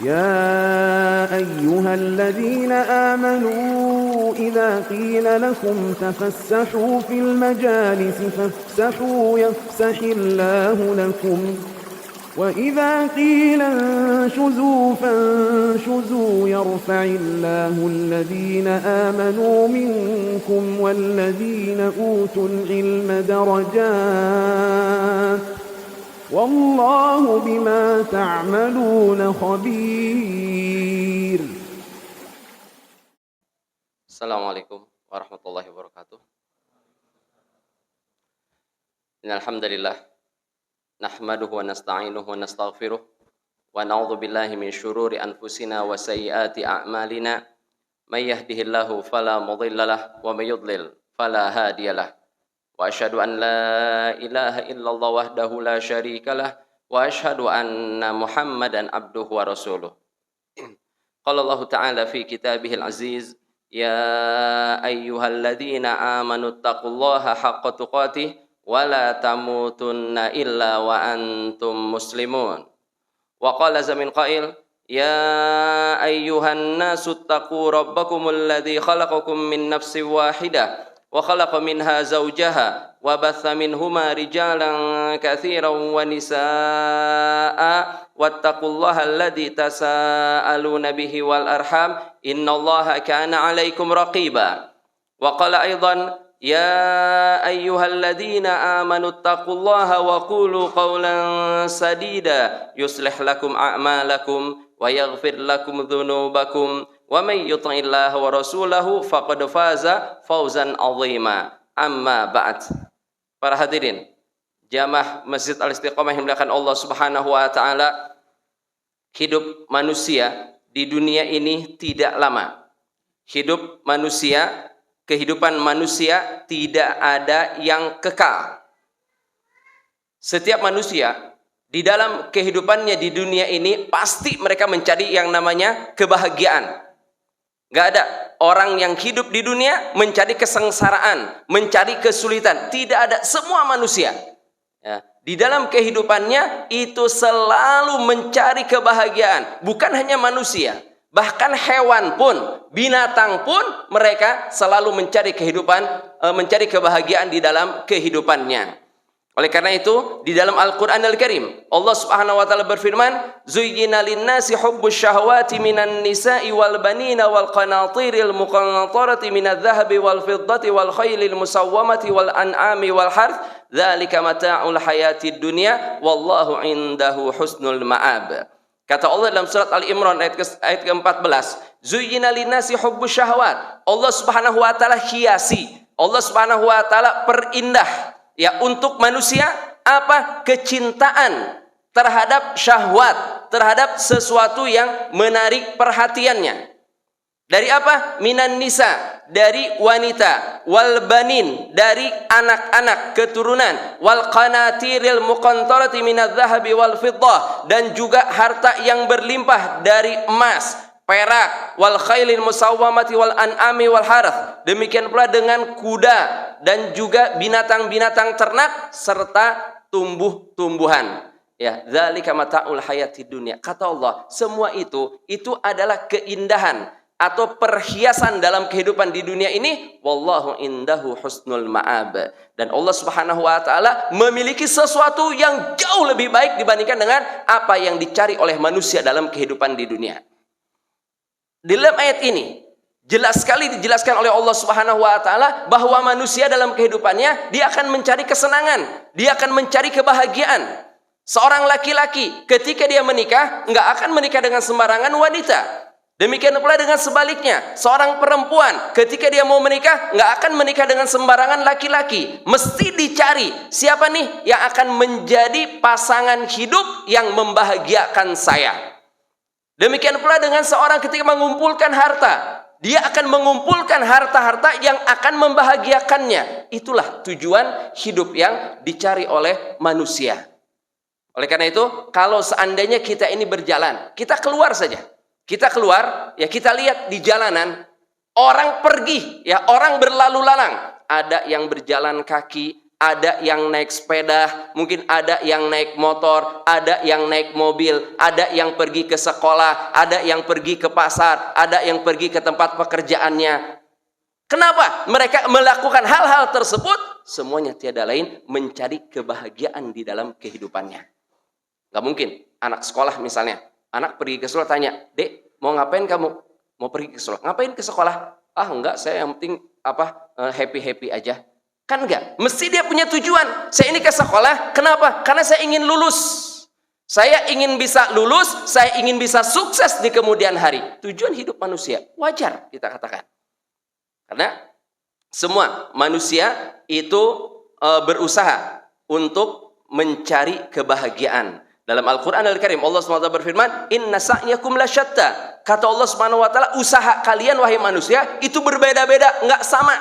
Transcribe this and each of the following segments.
يا أيها الذين آمنوا إذا قيل لكم تفسحوا في المجالس فافسحوا يفسح الله لكم وإذا قيل انشزوا فانشزوا يرفع الله الذين آمنوا منكم والذين أوتوا العلم درجات والله بما تعملون خبير. Assalamualaikum warahmatullahi wabarakatuh. Innal hamdalillah nahmaduhu wa nasta'inuhu wa nastaghfiruh wa na'udzu billahi min syururi anfusina wa sayyiati a'malina may yahdihillahu fala mudhillalah wa may yudlil fala hadiyalah. Wa asyhadu an la ilaha illallah wahdahu la syarikalah wa asyhadu anna Muhammadan abduhu wa rasuluh. Qala Allah Ta'ala fi kitabihil aziz, ya ayyuhalladzina amanu taqullaha haqqa tuqatih wa la tamutunna illa wa antum muslimun. Wa qala zamin qail, ya ayyuhan nasu taqu rabbakumul ladzi khalaqakum min nafsin wahidah wa khalaqa minha zawjaha wa batha minhuma rijalan katsiran wa nisaa wattaqullaha alladzi tasaaluna bihi wal arham innallaha kana 'alaikum raqiba. Wa qala aidan, ya ayyuhalladzina amanu taqullaha wa qulu qawlan sadida yuslih lakum a'malakum wa yaghfir lakum dhunubakum wa may yuti'illaha wa rasulahu faqad faza fawzan 'azima. Amma ba'd. Para hadirin jamaah Masjid Al-Istiqomah yang dimuliakan Allah Subhanahu wa taala, hidup manusia di dunia ini tidak lama. Kehidupan manusia tidak ada yang kekal. Setiap manusia di dalam kehidupannya di dunia ini pasti mereka mencari yang namanya kebahagiaan. Gak ada orang yang hidup di dunia mencari kesengsaraan, mencari kesulitan. Tidak ada, semua manusia ya, di dalam kehidupannya itu selalu mencari kebahagiaan. Bukan hanya manusia, bahkan hewan pun, binatang pun, mereka selalu mencari mencari kebahagiaan di dalam kehidupannya. Oleh karena itu, di dalam Al-Qur'an Al-Karim, Allah Subhanahu wa taala berfirman, "Zuyyina lin-nasi hubbus syahawati minan nisa'i wal banina wal qanatiril muqantarati minadh dhahabi wal fiddati wal khaylil musawwamati wal an'ami wal harth, dzalika mata'ul hayatid dunya wallahu 'indahu husnul ma'ab." Kata Allah dalam surat Al-Imran ayat ke-14, "Zuyyina lin-nasi hubbus syahawat." Allah Subhanahu wa taala hiasi, Allah Subhanahu wa taala perindah ya untuk manusia apa? Kecintaan terhadap syahwat, terhadap sesuatu yang menarik perhatiannya. Dari apa? Minan nisa, dari wanita, wal banin, dari anak-anak keturunan, wal qanatiril muqantarati minadh dhahabi wal fiddah, dan juga harta yang berlimpah dari emas, perak, wal khailil musawwamati wal an'ami wal harth. Demikian pula dengan kuda dan juga binatang-binatang ternak serta tumbuh-tumbuhan. Ya, dzalika mata'ul hayatid dunya. Kata Allah, semua itu adalah keindahan atau perhiasan dalam kehidupan di dunia ini. Wallahu indahu husnul ma'ab. Dan Allah Subhanahu wa taala memiliki sesuatu yang jauh lebih baik dibandingkan dengan apa yang dicari oleh manusia dalam kehidupan di dunia. Di dalam ayat ini jelas sekali dijelaskan oleh Allah Subhanahu wa taala bahwa manusia dalam kehidupannya dia akan mencari kesenangan, dia akan mencari kebahagiaan. Seorang laki-laki ketika dia menikah enggak akan menikah dengan sembarangan wanita. Demikian pula dengan sebaliknya, seorang perempuan ketika dia mau menikah enggak akan menikah dengan sembarangan laki-laki. Mesti dicari siapa nih yang akan menjadi pasangan hidup yang membahagiakan saya. Demikian pula dengan seorang ketika mengumpulkan harta, dia akan mengumpulkan harta-harta yang akan membahagiakannya. Itulah tujuan hidup yang dicari oleh manusia. Oleh karena itu, kalau seandainya kita ini berjalan, kita keluar saja. Kita keluar, ya kita lihat di jalanan, orang pergi, ya orang berlalu lalang. Ada yang berjalan kaki, ada yang naik sepeda, mungkin ada yang naik motor, ada yang naik mobil, ada yang pergi ke sekolah, ada yang pergi ke pasar, ada yang pergi ke tempat pekerjaannya. Kenapa mereka melakukan hal-hal tersebut? Semuanya tiada lain mencari kebahagiaan di dalam kehidupannya. Gak mungkin anak sekolah misalnya, anak pergi ke sekolah tanya, "Dek, mau ngapain kamu?" "Mau pergi ke sekolah." "Ngapain ke sekolah?" "Ah enggak, saya yang penting happy-happy aja." Kan enggak, mesti dia punya tujuan. Saya ini ke sekolah, kenapa? Karena saya ingin lulus. Saya ingin bisa lulus, saya ingin bisa sukses di kemudian hari. Tujuan hidup manusia, wajar kita katakan. Karena semua manusia itu berusaha untuk mencari kebahagiaan. Dalam Al-Quran Al-Karim, Allah SWT berfirman, "Inna sa'yakum lasyatta." Kata Allah SWT, usaha kalian wahai manusia itu berbeda-beda, enggak sama.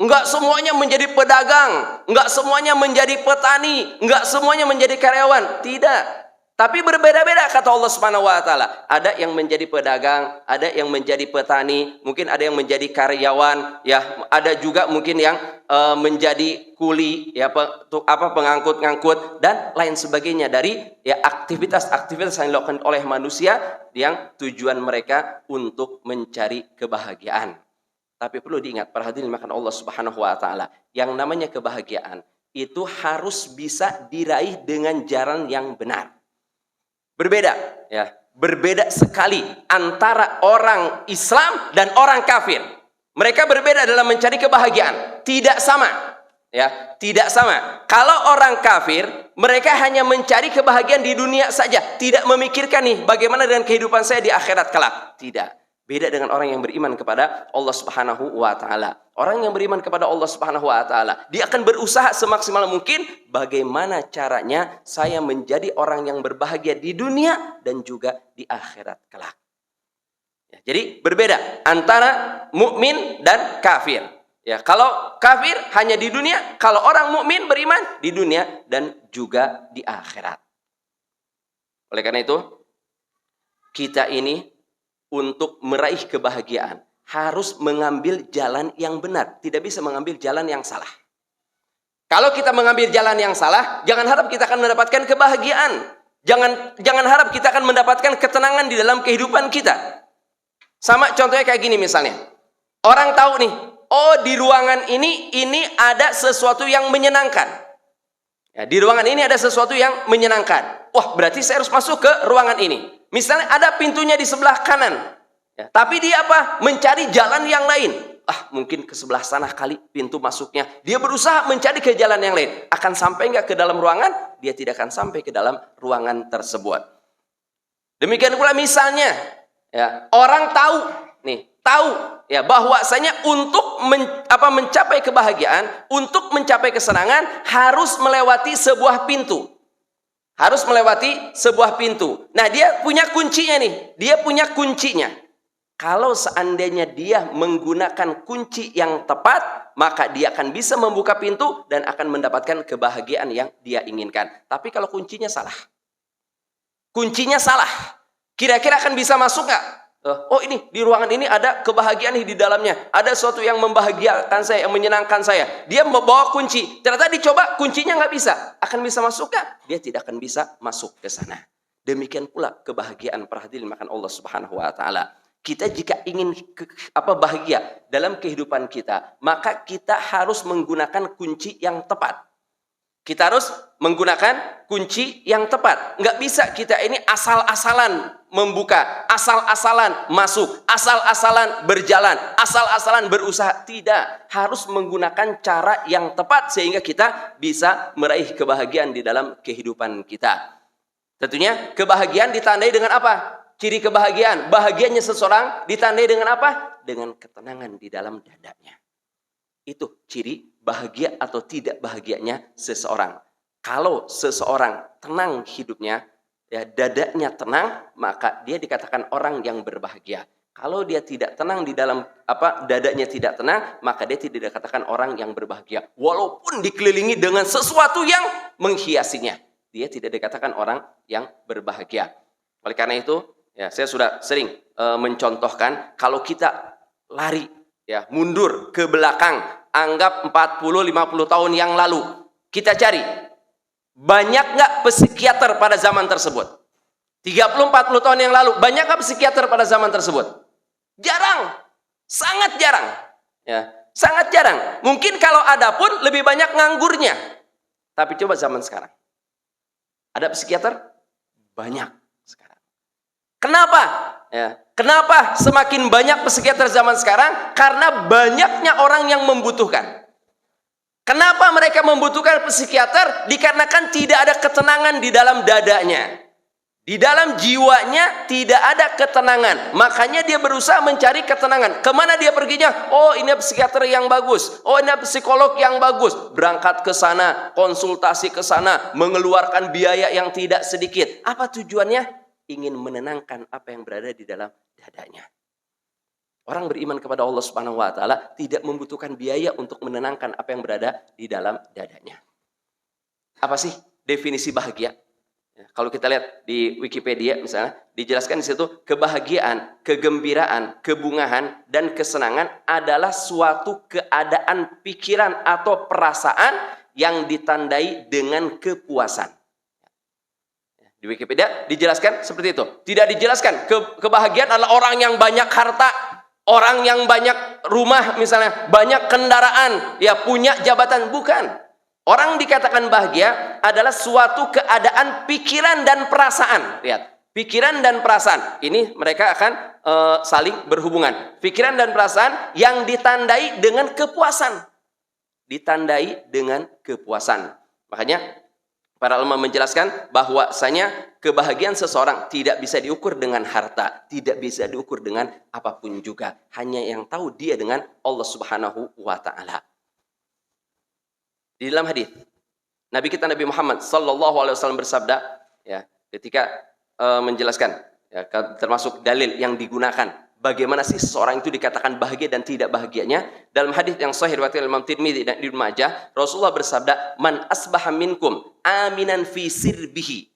Enggak semuanya menjadi pedagang, enggak semuanya menjadi petani, enggak semuanya menjadi karyawan, tidak. Tapi berbeda-beda kata Allah Subhanahu wa taala. Ada yang menjadi pedagang, ada yang menjadi petani, mungkin ada yang menjadi karyawan, ya, ada juga mungkin yang menjadi kuli, ya, pengangkut-ngangkut dan lain sebagainya dari ya aktivitas-aktivitas yang dilakukan oleh manusia yang tujuan mereka untuk mencari kebahagiaan. Tapi perlu diingat, para hadirin dimakan Allah Subhanahu wa taala, yang namanya kebahagiaan itu harus bisa diraih dengan jalan yang benar. Berbeda, ya, berbeda sekali antara orang Islam dan orang kafir. Mereka berbeda dalam mencari kebahagiaan, tidak sama, ya, tidak sama. Kalau orang kafir, mereka hanya mencari kebahagiaan di dunia saja, tidak memikirkan nih bagaimana dengan kehidupan saya di akhirat kelak. Tidak. Beda dengan orang yang beriman kepada Allah Subhanahu wa taala. Orang yang beriman kepada Allah Subhanahu wa taala, dia akan berusaha semaksimal mungkin bagaimana caranya saya menjadi orang yang berbahagia di dunia dan juga di akhirat kelak. Ya, jadi berbeda antara mukmin dan kafir. Ya, kalau kafir hanya di dunia, kalau orang mukmin beriman di dunia dan juga di akhirat. Oleh karena itu, kita ini untuk meraih kebahagiaan harus mengambil jalan yang benar, tidak bisa mengambil jalan yang salah. Kalau kita mengambil jalan yang salah, jangan harap kita akan mendapatkan kebahagiaan. Jangan harap kita akan mendapatkan ketenangan di dalam kehidupan kita. Sama contohnya kayak gini misalnya. Orang tahu nih, oh di ruangan ini ada sesuatu yang menyenangkan. Ya, di ruangan ini ada sesuatu yang menyenangkan. Wah, berarti saya harus masuk ke ruangan ini. Misalnya ada pintunya di sebelah kanan, ya, tapi dia apa? Mencari jalan yang lain. Mungkin ke sebelah sana kali pintu masuknya. Dia berusaha mencari ke jalan yang lain. Akan sampai nggak ke dalam ruangan? Dia tidak akan sampai ke dalam ruangan tersebut. Demikian pula misalnya, ya, orang tahu ya bahwasanya untuk mencapai kebahagiaan, untuk mencapai kesenangan harus melewati sebuah pintu. Harus melewati sebuah pintu. Nah, dia punya kuncinya nih. Dia punya kuncinya. Kalau seandainya dia menggunakan kunci yang tepat, maka dia akan bisa membuka pintu dan akan mendapatkan kebahagiaan yang dia inginkan. Tapi kalau kuncinya salah, kira-kira akan bisa masuk nggak? Oh, ini di ruangan ini ada kebahagiaan di dalamnya. Ada sesuatu yang membahagiakan saya, yang menyenangkan saya. Dia membawa kunci. Ternyata dicoba, kuncinya nggak bisa. Akan bisa masuk nggak? Dia tidak akan bisa masuk ke sana. Demikian pula kebahagiaan, para hadirin makan Allah Subhanahu wa taala. Kita jika ingin bahagia dalam kehidupan kita, maka kita harus menggunakan kunci yang tepat. Kita harus menggunakan kunci yang tepat. Nggak bisa kita ini asal-asalan membuka, asal-asalan masuk, asal-asalan berjalan, asal-asalan berusaha. Tidak. Harus menggunakan cara yang tepat sehingga kita bisa meraih kebahagiaan di dalam kehidupan kita. Tentunya kebahagiaan ditandai dengan apa? Ciri kebahagiaan. Bahagianya seseorang ditandai dengan apa? Dengan ketenangan di dalam dadanya. Itu ciri bahagia atau tidak bahagianya seseorang. Kalau seseorang tenang hidupnya, ya, dadanya tenang, maka dia dikatakan orang yang berbahagia. Kalau dia tidak tenang di dalam dadanya tidak tenang, maka dia tidak dikatakan orang yang berbahagia. Walaupun dikelilingi dengan sesuatu yang menghiasinya, dia tidak dikatakan orang yang berbahagia. Oleh karena itu, ya, saya sudah sering mencontohkan kalau kita lari, ya, mundur ke belakang anggap 40-50 tahun yang lalu. Kita cari, banyak nggak psikiater pada zaman tersebut? 30-40 tahun yang lalu, banyak nggak psikiater pada zaman tersebut? Jarang, sangat jarang. Ya, sangat jarang. Mungkin kalau ada pun lebih banyak nganggurnya. Tapi coba zaman sekarang, ada psikiater? Banyak sekarang. Kenapa? Ya, kenapa semakin banyak psikiater zaman sekarang? Karena banyaknya orang yang membutuhkan. Kenapa mereka membutuhkan psikiater? Dikarenakan tidak ada ketenangan di dalam dadanya. Di dalam jiwanya tidak ada ketenangan. Makanya dia berusaha mencari ketenangan. Kemana dia perginya? Oh, ini psikiater yang bagus. Oh, ini psikolog yang bagus. Berangkat ke sana, konsultasi ke sana, mengeluarkan biaya yang tidak sedikit. Apa tujuannya? Ingin menenangkan apa yang berada di dalam dadanya. Orang beriman kepada Allah Subhanahu wa taala tidak membutuhkan biaya untuk menenangkan apa yang berada di dalam dadanya. Apa sih definisi bahagia? Kalau kita lihat di Wikipedia misalnya, dijelaskan di situ kebahagiaan, kegembiraan, kebungahan, dan kesenangan adalah suatu keadaan pikiran atau perasaan yang ditandai dengan kepuasan. Di Wikipedia dijelaskan seperti itu. Tidak dijelaskan kebahagiaan adalah orang yang banyak harta, orang yang banyak rumah misalnya, banyak kendaraan, ya punya jabatan. Bukan. Orang dikatakan bahagia adalah suatu keadaan pikiran dan perasaan. Lihat, pikiran dan perasaan. Ini mereka akan saling berhubungan. Pikiran dan perasaan yang ditandai dengan kepuasan. Ditandai dengan kepuasan. Makanya para ulama menjelaskan bahwasanya kebahagiaan seseorang tidak bisa diukur dengan harta, tidak bisa diukur dengan apapun juga. Hanya yang tahu dia dengan Allah Subhanahu wa taala. Di dalam hadis Nabi kita Nabi Muhammad sallallahu alaihi wasallam bersabda, ya, ketika menjelaskan, ya, termasuk dalil yang digunakan bagaimana sih seseorang itu dikatakan bahagia dan tidak bahagianya. Dalam hadis yang sahih riwayat Imam Tirmidzi dan Ibnu Majah, Rasulullah bersabda, "Man asbaha minkum aminan fi sirbihi."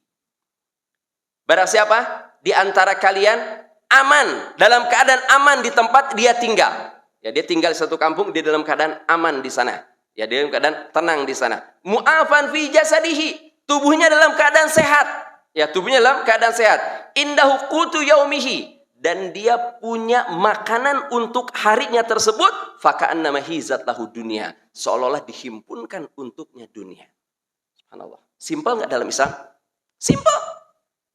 Barang siapa di antara kalian aman, dalam keadaan aman di tempat dia tinggal. Ya, dia tinggal di satu kampung, dia dalam keadaan aman di sana. Ya, dia dalam keadaan tenang di sana. Mu'afan fi jasadihi, tubuhnya dalam keadaan sehat. Ya, tubuhnya dalam keadaan sehat. Indahu qutu yaumihi, dan dia punya makanan untuk harinya tersebut. Faka'annama hizat lahu dunia, seolah-olah dihimpunkan untuknya dunia. Subhanallah. Simpel nggak dalam Islam? Simpel.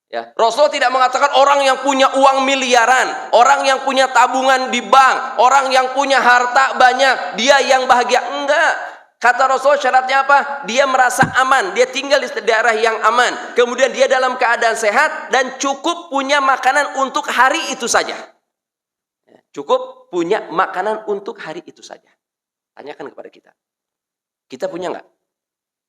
Ya, Rasul tidak mengatakan orang yang punya uang miliaran, orang yang punya tabungan di bank, orang yang punya harta banyak, dia yang bahagia. Enggak. Kata Rasul syaratnya apa? Dia merasa aman, dia tinggal di daerah yang aman. Kemudian dia dalam keadaan sehat dan cukup punya makanan untuk hari itu saja. Cukup punya makanan untuk hari itu saja. Tanyakan kepada kita. Kita punya nggak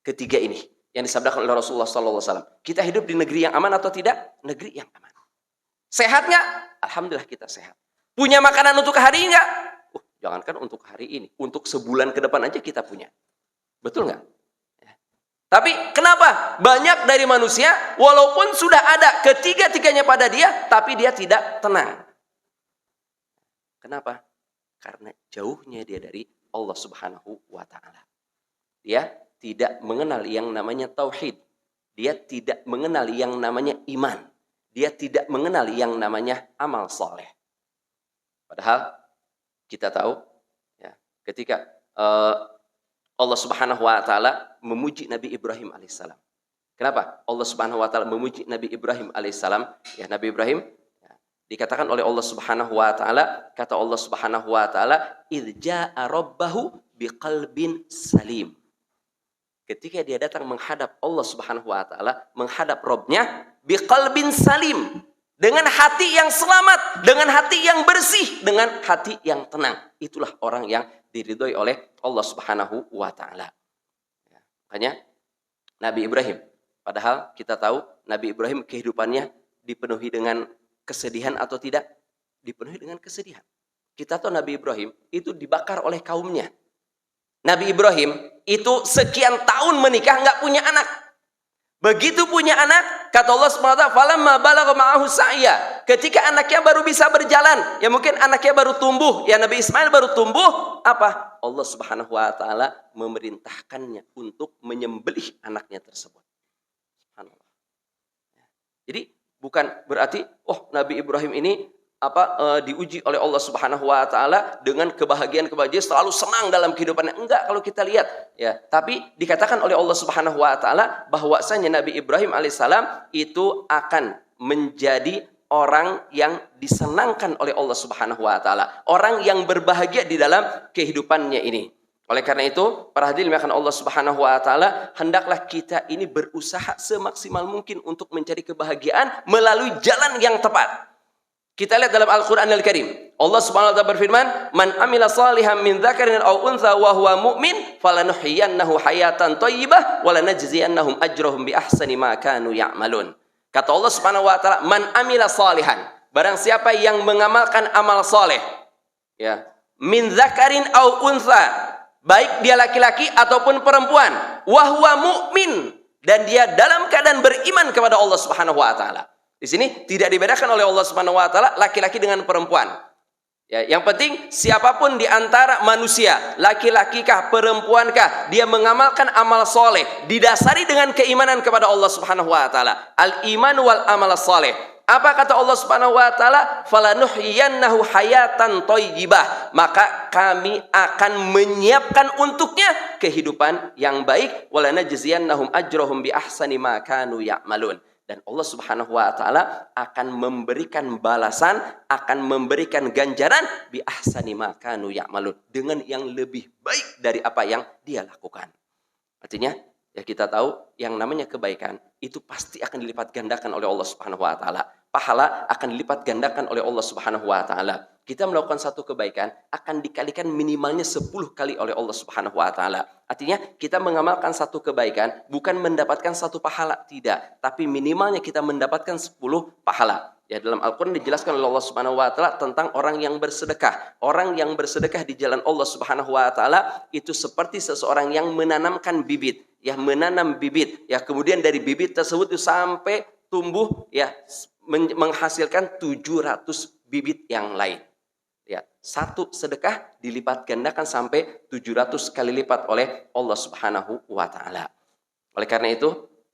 ketiga ini yang disabdakan oleh Rasulullah SAW? Kita hidup di negeri yang aman atau tidak? Negeri yang aman. Sehat nggak? Alhamdulillah kita sehat. Punya makanan untuk hari nggak? Jangankan untuk hari ini, untuk sebulan ke depan aja kita punya. Betul nggak? Tapi kenapa? Banyak dari manusia, walaupun sudah ada ketiga-tiganya pada dia, tapi dia tidak tenang. Kenapa? Karena jauhnya dia dari Allah Subhanahu wa ta'ala. Dia tidak mengenal yang namanya tauhid. Dia tidak mengenal yang namanya iman. Dia tidak mengenal yang namanya amal soleh. Padahal kita tahu, ya, ketika Allah Subhanahu wa taala memuji Nabi Ibrahim alaihissalam. Kenapa? Allah Subhanahu wa taala memuji Nabi Ibrahim alaihissalam. Ya, Nabi Ibrahim, ya, dikatakan oleh Allah Subhanahu wa taala, kata Allah Subhanahu wa taala, "Idz jaa'a rabbahu biqalbin salim." Ketika dia datang menghadap Allah Subhanahu wa taala, menghadap Rabbnya, biqalbin salim, dengan hati yang selamat, dengan hati yang bersih, dengan hati yang tenang. Itulah orang yang diridhoi oleh Allah Subhanahu wa taala. Ya, makanya Nabi Ibrahim, padahal kita tahu Nabi Ibrahim kehidupannya dipenuhi dengan kesedihan atau tidak? Dipenuhi dengan kesedihan. Kita tahu Nabi Ibrahim itu dibakar oleh kaumnya. Nabi Ibrahim itu sekian tahun menikah nggak punya anak. Begitu punya anak, kata Allah Subhanahu wa taala, "Falamma balagha ma'ahu sa'ya." Ketika anaknya baru bisa berjalan, ya mungkin anaknya baru tumbuh, ya Nabi Ismail baru tumbuh, apa? Allah Subhanahu wa taala memerintahkannya untuk menyembelih anaknya tersebut. Subhanallah. Jadi bukan berarti Nabi Ibrahim ini diuji oleh Allah Subhanahu wa taala dengan kebahagiaan-kebahagiaan, selalu senang dalam kehidupannya. Enggak, kalau kita lihat ya, tapi dikatakan oleh Allah Subhanahu wa taala bahwasanya Nabi Ibrahim alaihissalam itu akan menjadi orang yang disenangkan oleh Allah Subhanahu wa taala, orang yang berbahagia di dalam kehidupannya ini. Oleh karena itu, para hadirin yang Allah Subhanahu wa taala, hendaklah kita ini berusaha semaksimal mungkin untuk mencari kebahagiaan melalui jalan yang tepat. Kita lihat dalam Al-Qur'an Al-Karim. Allah Subhanahu wa taala berfirman, "Man amila shalihan min dzakarin aw untha wa huwa mu'min, falanuhyiyannahu hayatan thayyibah wa lanajziyannahum ajrahum bi ahsani ma kanu ya'malun." Kata Allah Subhanahu wa taala, "Man amila shalihan." Barang siapa yang mengamalkan amal saleh, ya, min dzakarin aw untha, baik dia laki-laki ataupun perempuan, wa huwa mu'min, dan dia dalam keadaan beriman kepada Allah Subhanahu wa taala. Di sini tidak dibedakan oleh Allah Subhanahu wa taala laki-laki dengan perempuan. Ya, yang penting siapapun di antara manusia, laki-laki kah, perempuan kah, dia mengamalkan amal soleh didasari dengan keimanan kepada Allah Subhanahu wa taala. Al-iman wal amal soleh. Apa kata Allah Subhanahu wa taala? "Falanuhyiyannahu hayatan thayyibah." Maka kami akan menyiapkan untuknya kehidupan yang baik, walanajziyannahum ajrahum bi ahsani ma kanu ya'malun. Dan Allah Subhanahu wa taala akan memberikan balasan, akan memberikan ganjaran bi ahsani ma kanu ya'malun, dengan yang lebih baik dari apa yang dia lakukan. Artinya, ya kita tahu yang namanya kebaikan itu pasti akan dilipat gandakan oleh Allah Subhanahu wa taala. Pahala akan dilipat gandakan oleh Allah Subhanahu wa taala. Kita melakukan satu kebaikan akan dikalikan minimalnya 10 kali oleh Allah Subhanahu wa taala. Artinya kita mengamalkan satu kebaikan bukan mendapatkan satu pahala, tidak, tapi minimalnya kita mendapatkan 10 pahala. Ya, dalam Al-Qur'an dijelaskan oleh Allah Subhanahu wa taala tentang orang yang bersedekah. Orang yang bersedekah di jalan Allah Subhanahu wa taala itu seperti seseorang yang menanamkan bibit, ya, menanam bibit, ya, kemudian dari bibit tersebut itu sampai tumbuh, ya, menghasilkan 700 bibit yang lain. Ya, satu sedekah dilipat gandakan sampai 700 kali lipat oleh Allah Subhanahu wa taala. Oleh karena itu,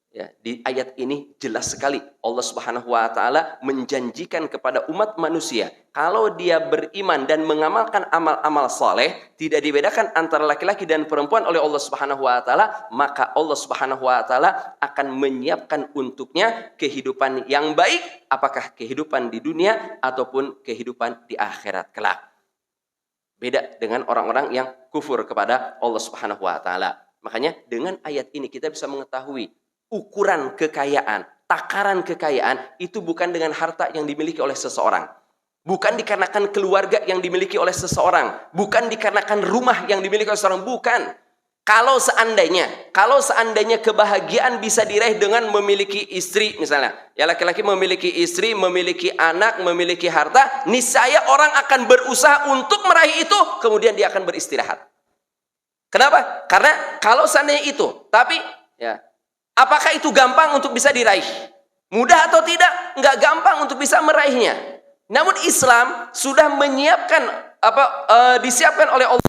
ya, di ayat ini jelas sekali Allah Subhanahu wa taala menjanjikan kepada umat manusia, kalau dia beriman dan mengamalkan amal-amal saleh, tidak dibedakan antara laki-laki dan perempuan oleh Allah Subhanahu wa taala, maka Allah Subhanahu wa taala akan menyiapkan untuknya kehidupan yang baik, apakah kehidupan di dunia ataupun kehidupan di akhirat kelak. Beda dengan orang-orang yang kufur kepada Allah Subhanahu wa taala. Makanya dengan ayat ini kita bisa mengetahui ukuran kekayaan, takaran kekayaan itu bukan dengan harta yang dimiliki oleh seseorang. Bukan dikarenakan keluarga yang dimiliki oleh seseorang. Bukan dikarenakan rumah yang dimiliki oleh seseorang. Bukan. Kalau seandainya kebahagiaan bisa diraih dengan memiliki istri misalnya. Ya, laki-laki memiliki istri, memiliki anak, memiliki harta. Niscaya orang akan berusaha untuk meraih itu. Kemudian dia akan beristirahat. Kenapa? Karena kalau seandainya itu. Tapi ya, apakah itu gampang untuk bisa diraih? Mudah atau tidak? Enggak gampang untuk bisa meraihnya. Namun Islam sudah menyiapkan disiapkan oleh Allah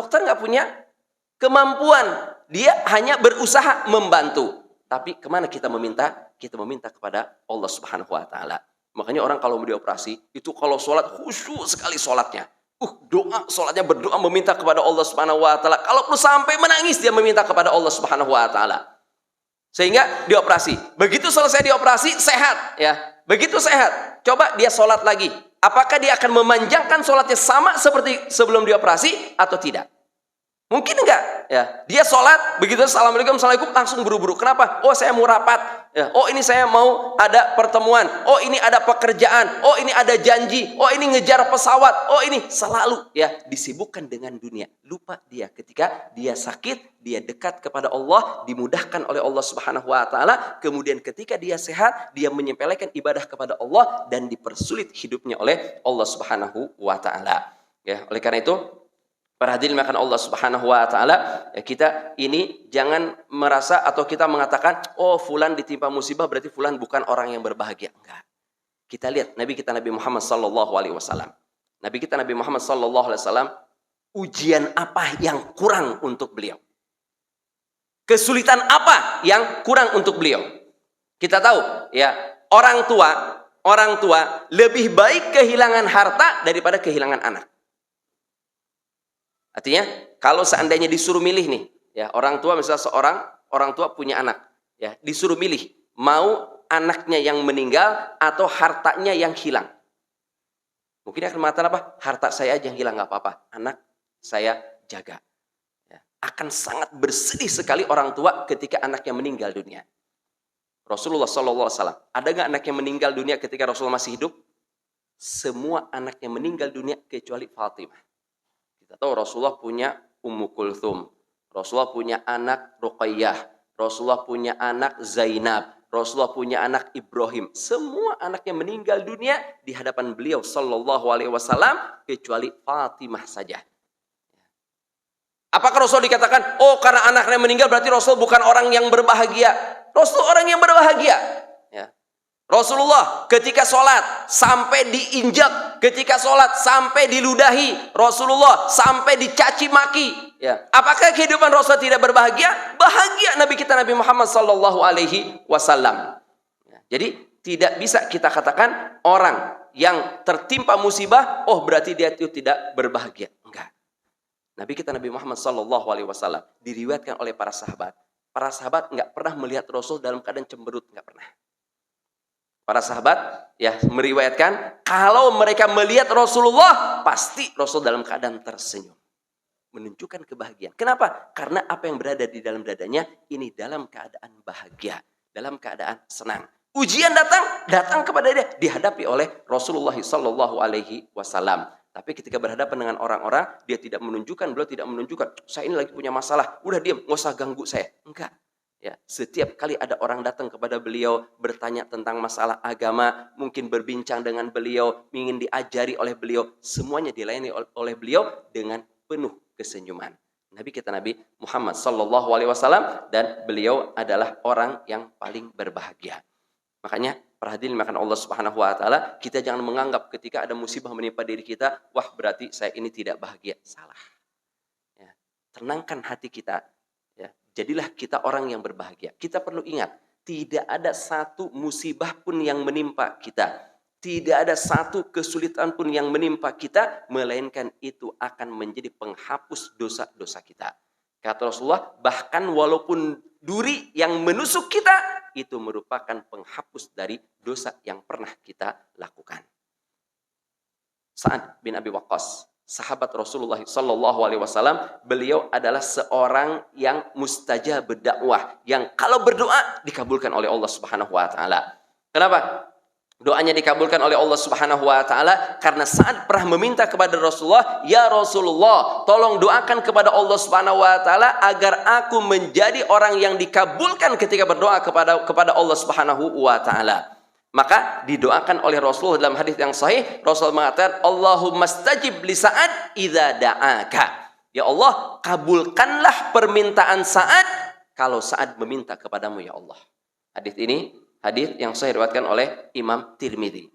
Dokter nggak punya kemampuan. Dia hanya berusaha membantu. Tapi kemana kita meminta? Kita meminta kepada Allah Subhanahu wa Ta'ala. Makanya orang kalau mau dioperasi, itu kalau sholat khusyuk sekali sholatnya. Doa, sholatnya berdoa meminta kepada Allah Subhanahu wa Ta'ala. Kalau perlu sampai menangis, dia meminta kepada Allah Subhanahu wa Ta'ala. Sehingga dioperasi. Begitu selesai dioperasi, sehat. Ya. Begitu sehat, coba dia sholat lagi. Apakah dia akan memanjangkan sholatnya sama seperti sebelum dioperasi atau tidak? Mungkin enggak, ya. Dia sholat, begitu assalamualaikum, assalamualaikum, langsung buru-buru. Kenapa? Oh, saya mau rapat. Ya. Oh, ini saya mau ada pertemuan. Oh, ini ada pekerjaan. Oh, ini ada janji. Oh, ini ngejar pesawat. Oh, ini selalu ya disibukkan dengan dunia. Lupa dia ketika dia sakit, dia dekat kepada Allah, dimudahkan oleh Allah Subhanahu wa Ta'ala. Kemudian ketika dia sehat, dia menyepelekan ibadah kepada Allah dan dipersulit hidupnya oleh Allah Subhanahu wa Ta'ala. Ya, oleh karena itu, para hadirin makan Allah Subhanahu wa Ta'ala, ya, kita ini jangan merasa atau kita mengatakan, oh fulan ditimpa musibah berarti fulan bukan orang yang berbahagia. Enggak. Kita lihat Nabi kita Nabi Muhammad sallallahu alaihi wasallam. Nabi kita Nabi Muhammad sallallahu alaihi wasallam, ujian apa yang kurang untuk beliau? Kesulitan apa yang kurang untuk beliau? Kita tahu, ya, orang tua lebih baik kehilangan harta daripada kehilangan anak. Artinya, kalau seandainya disuruh milih nih, ya, orang tua misalnya orang tua punya anak, ya, disuruh milih, mau anaknya yang meninggal atau hartanya yang hilang. Mungkin dia akan mengatakan apa? Harta saya aja yang hilang, nggak apa-apa. Anak saya jaga. Ya, akan sangat bersedih sekali orang tua ketika anaknya meninggal dunia. Rasulullah SAW, ada nggak anak yang meninggal dunia ketika Rasulullah masih hidup? Semua anaknya meninggal dunia kecuali Fatimah. Kita tahu Rasulullah punya Ummu Kulthum, Rasulullah punya anak Ruqayyah, Rasulullah punya anak Zainab, Rasulullah punya anak Ibrahim. Semua anaknya meninggal dunia di hadapan beliau sallallahu alaihi wasallam kecuali Fatimah saja. Apakah Rasul dikatakan, oh karena anaknya meninggal berarti Rasul bukan orang yang berbahagia? Rasul orang yang berbahagia. Rasulullah ketika sholat sampai diinjak, ketika sholat sampai diludahi, Rasulullah sampai dicaci maki. Ya. Apakah kehidupan Rasul tidak berbahagia? Bahagia Nabi kita Nabi Muhammad sallallahu alaihi wasallam. Jadi tidak bisa kita katakan orang yang tertimpa musibah, oh berarti dia itu tidak berbahagia. Enggak. Nabi kita Nabi Muhammad sallallahu alaihi wasallam diriwayatkan oleh para sahabat. Para sahabat enggak pernah melihat Rasul dalam keadaan cemberut, enggak pernah. Para sahabat ya meriwayatkan kalau mereka melihat Rasulullah pasti Rasul dalam keadaan tersenyum, menunjukkan kebahagiaan. Kenapa? Karena apa yang berada di dalam dadanya ini dalam keadaan bahagia, dalam keadaan senang. Ujian datang kepada dia dihadapi oleh Rasulullah sallallahu alaihi wasallam. Tapi ketika berhadapan dengan orang-orang dia tidak menunjukkan, beliau tidak menunjukkan saya ini lagi punya masalah, udah diam, nggak usah ganggu saya. Enggak. Ya, setiap kali ada orang datang kepada beliau bertanya tentang masalah agama, mungkin berbincang dengan beliau, ingin diajari oleh beliau, semuanya dilayani oleh beliau dengan penuh kesenyuman. Nabi kita Nabi Muhammad sallallahu alaihi wasallam dan beliau adalah orang yang paling berbahagia. Makanya perhatian makan Allah Subhanahu wa Ta'ala, kita jangan menganggap ketika ada musibah menimpa diri kita, wah berarti saya ini tidak bahagia. Salah. Ya, tenangkan hati kita. Jadilah kita orang yang berbahagia. Kita perlu ingat, tidak ada satu musibah pun yang menimpa kita. Tidak ada satu kesulitan pun yang menimpa kita, melainkan itu akan menjadi penghapus dosa-dosa kita. Kata Rasulullah, bahkan walaupun duri yang menusuk kita, itu merupakan penghapus dari dosa yang pernah kita lakukan. Sa'ad bin Abi Waqqas, sahabat Rasulullah sallallahu alaihi wasallam, beliau adalah seorang yang mustajab berdakwah, yang kalau berdoa dikabulkan oleh Allah Subhanahu wa Ta'ala. Kenapa? Doanya dikabulkan oleh Allah Subhanahu wa Ta'ala karena saat pernah meminta kepada Rasulullah, ya Rasulullah, tolong doakan kepada Allah Subhanahu wa Ta'ala agar aku menjadi orang yang dikabulkan ketika berdoa kepada Allah Subhanahu wa Ta'ala. Maka didoakan oleh Rasulullah dalam hadis yang sahih, Rasul mengatakan, Allahumma stajib li Sa'ad idza da'aka. Ya Allah, kabulkanlah permintaan Sa'ad kalau Sa'ad meminta kepadamu ya Allah. Hadis ini hadis yang sahih diriwayatkan oleh Imam Tirmidzi.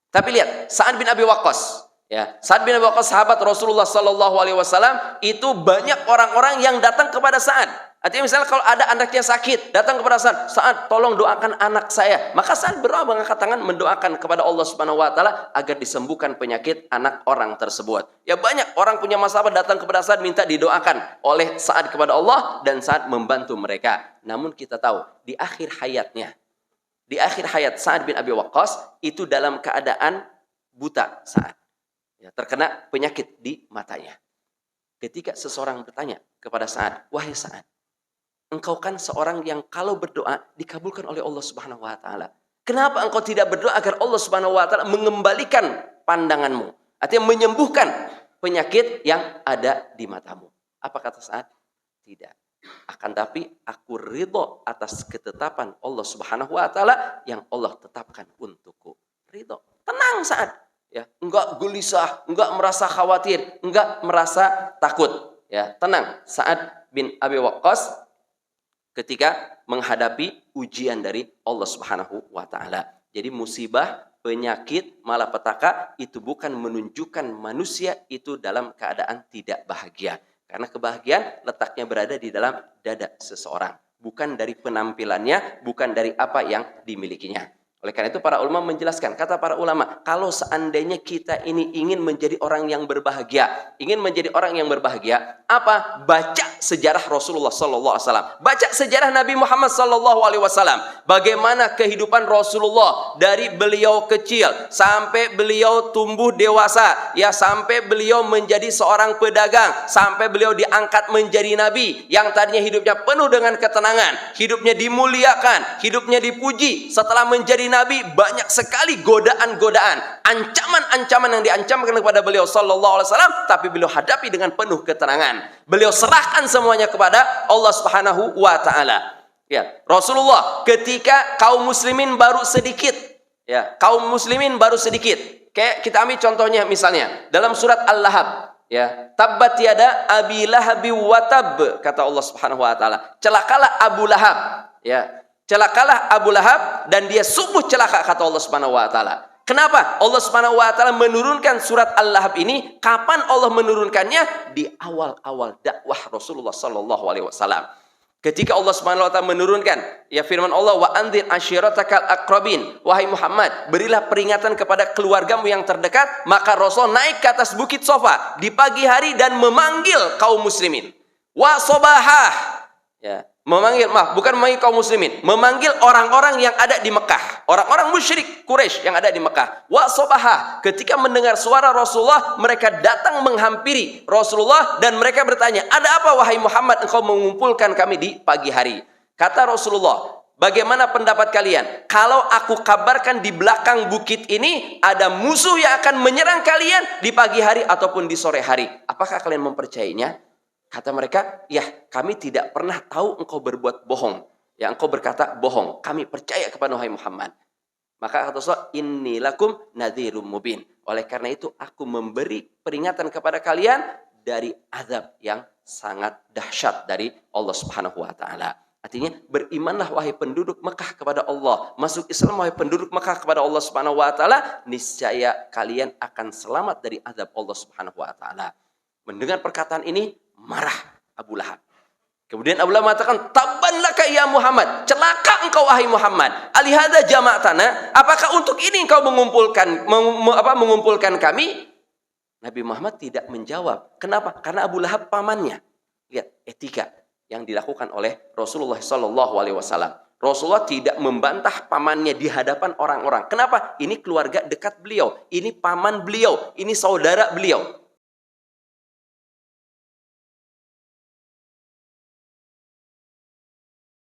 Tapi lihat, Sa'ad bin Abi Waqqas, Ya, Sa'ad bin Abi Waqqas sahabat Rasulullah sallallahu alaihi wasallam, itu banyak orang-orang yang datang kepada Sa'ad. Artinya misalnya kalau ada anaknya sakit, datang kepada Sa'ad, Sa'ad tolong doakan anak saya. Maka Sa'ad berdoa mengangkat tangan mendoakan kepada Allah Subhanahu wa taala agar disembuhkan penyakit anak orang tersebut. Ya banyak orang punya masalah datang kepada Sa'ad minta didoakan oleh Sa'ad kepada Allah dan Sa'ad membantu mereka. Namun kita tahu di akhir hayat Sa'ad bin Abi Waqqas itu dalam keadaan buta Sa'ad. Ya, terkena penyakit di matanya. Ketika seseorang bertanya kepada Sa'ad, wahai Sa'ad, engkau kan seorang yang kalau berdoa dikabulkan oleh Allah Subhanahu wa taala. Kenapa engkau tidak berdoa agar Allah Subhanahu wa taala mengembalikan pandanganmu? Artinya menyembuhkan penyakit yang ada di matamu. Apa kata Sa'ad? Tidak. Akan tapi aku ridho atas ketetapan Allah Subhanahu wa taala yang Allah tetapkan untukku. Ridho. Tenang Sa'ad. Ya, enggak gelisah, enggak merasa khawatir, enggak merasa takut. Ya, tenang. Sa'ad bin Abi Waqqas ketika menghadapi ujian dari Allah Subhanahu wa taala. Jadi musibah, penyakit, malapetaka itu bukan menunjukkan manusia itu dalam keadaan tidak bahagia. Karena kebahagiaan letaknya berada di dalam dada seseorang, bukan dari penampilannya, bukan dari apa yang dimilikinya. Oleh karena itu para ulama menjelaskan, kata para ulama, kalau seandainya kita ini ingin menjadi orang yang berbahagia, apa? Baca sejarah Rasulullah sallallahu alaihi wasallam. Baca sejarah Nabi Muhammad sallallahu alaihi wasallam. Bagaimana kehidupan Rasulullah dari beliau kecil sampai beliau tumbuh dewasa, ya sampai beliau menjadi seorang pedagang, sampai beliau diangkat menjadi nabi yang tadinya hidupnya penuh dengan ketenangan, hidupnya dimuliakan, hidupnya dipuji. Setelah menjadi nabi banyak sekali godaan-godaan, ancaman-ancaman yang diancamkan kepada beliau sallallahu alaihi wasallam, tapi beliau hadapi dengan penuh ketenangan. Beliau serahkan semuanya kepada Allah Subhanahu wa taala. Ya, Rasulullah ketika kaum muslimin baru sedikit, Kayak kita ambil contohnya misalnya dalam surat Al-Lahab, ya, tabbat yada abi lahabi wa tab, kata Allah Subhanahu wa taala. Celakalah Abu Lahab, ya. Celakalah Abu Lahab dan dia sungguh celaka, kata Allah Subhanahu wa taala. Kenapa Allah Subhanahu wa taala menurunkan surat Al-Lahab ini? Kapan Allah menurunkannya? Di awal-awal dakwah Rasulullah sallallahu alaihi wasallam. Ketika Allah Subhanahu wa taala menurunkan, ya firman Allah, wa anzir ashiratakal aqrabin, wahai Muhammad, berilah peringatan kepada keluargamu yang terdekat. Maka Rasul naik ke atas bukit Sofa di pagi hari dan memanggil kaum muslimin. Wa sobahah, ya, memanggil kaum muslimin, memanggil orang-orang yang ada di Mekah, orang-orang musyrik Quraisy yang ada di Mekah. Wa sobaha, ketika mendengar suara Rasulullah, mereka datang menghampiri Rasulullah dan mereka bertanya, ada apa wahai Muhammad engkau mengumpulkan kami di pagi hari? Kata Rasulullah, bagaimana pendapat kalian kalau aku kabarkan di belakang bukit ini ada musuh yang akan menyerang kalian di pagi hari ataupun di sore hari? Apakah kalian mempercayainya? Kata mereka, ya kami tidak pernah tahu engkau berbuat bohong. Ya engkau berkata bohong. Kami percaya kepada wahai Muhammad. Maka kata Rasulullah, inni lakum nadhirum mubin. Oleh karena itu aku memberi peringatan kepada kalian dari azab yang sangat dahsyat dari Allah Subhanahu wa taala. Artinya berimanlah wahai penduduk Mekah kepada Allah. Masuk Islam wahai penduduk Mekah kepada Allah Subhanahu wa taala. Niscaya kalian akan selamat dari azab Allah Subhanahu wa taala. Mendengar perkataan ini, marah Abu Lahab. Kemudian Abu Lahab mengatakan, tabban laka ya Muhammad, celaka engkau wahai Muhammad. Alihada jama'tana, apakah untuk ini engkau mengumpulkan kami? Nabi Muhammad tidak menjawab. Kenapa? Karena Abu Lahab pamannya. Lihat etika yang dilakukan oleh Rasulullah sallallahu alaihi wasallam. Rasulullah tidak membantah pamannya di hadapan orang-orang. Kenapa? Ini keluarga dekat beliau, ini paman beliau, ini saudara beliau.